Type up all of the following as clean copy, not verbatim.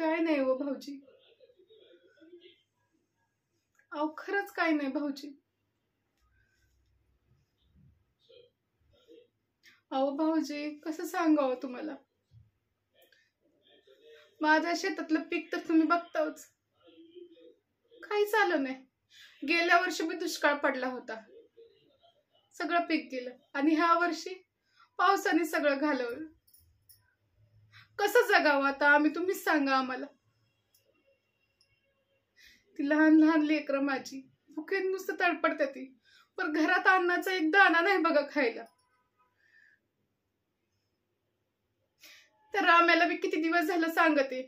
काय नाही हो भाऊजी. अहो खरंच काय नाही भाऊजी. अहो भाऊजी कसं सांगावं तुम्हाला. माझ्या शेतातलं पीक तर तुम्ही बघताच, काहीच आलं नाही. गेल्या वर्षी बी दुष्काळ पडला होता, सगळं पीक गेलं. आणि ह्या वर्षी पावसाने सगळं घालवलं. कसं जगावं आता आम्ही, तुम्हीच सांगा आम्हाला. ती लहान लहान लेकरं माझी भुकेन नुसतं तडपडते ती, पण घरात अन्नाचा एक दाणा नाही बघा खायला. त्या राम्याला मी किती दिवस झालं सांगते,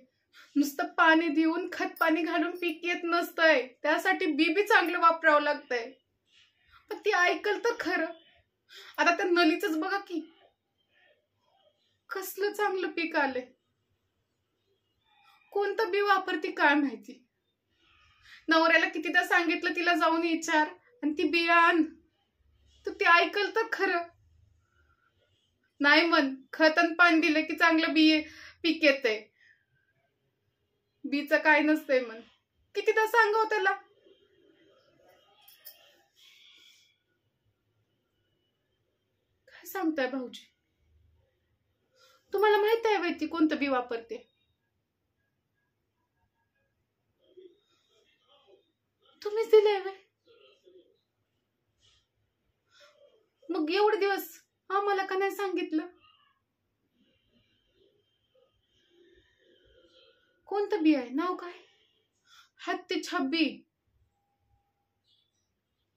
नुसतं पाणी देऊन खत पाणी घालून पीक येत नसतंय, त्यासाठी बी चांगलं वापरावं लागतंय. पण ती ऐकल तर खरं. आता त्या नलीच बघा की कसलं चांगलं पीक आलंय. कोणतं बी वापरती काय माहिती. नवऱ्याला कितीदा सांगितलं तिला जाऊन विचार आणि ती बिया आण, तर ती ऐकल तर खरं. नाही म्हण, खत आणि पाणी दिलं की चांगलं पीक येतंय. बीचं काय नसतंय म्हण. कितीदा सांगाव त्याला. काय सांगताय भाऊजी. तुम्हाला माहित आहे ती कोणतं बी वापरते. तुम्हीच दिलंय व्हय. मग एवढे दिवस आम्हाला का नाही सांगितलं. कोणतं बी आहे, नाव काय. हत्ती छब्बी.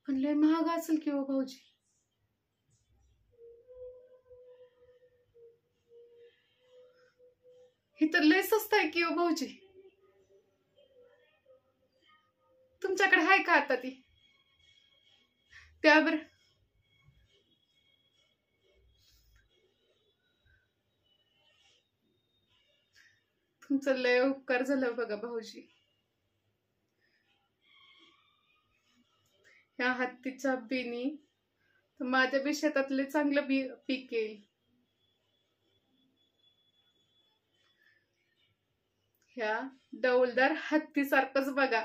पण लय महाग असेल की हो भाऊजी. हे तर लय स्वस्त आहे की हो भाऊजी. तुमच्याकडे आहे का आता ती, त्यावर. तुमचं लय उपकार झालं बघा भाऊजी. ह्या हत्तीच्या बीनी माझ्या बी शेतातले चांगलं पीक येईल. ह्या डौलदार हत्तीसारखंच बघा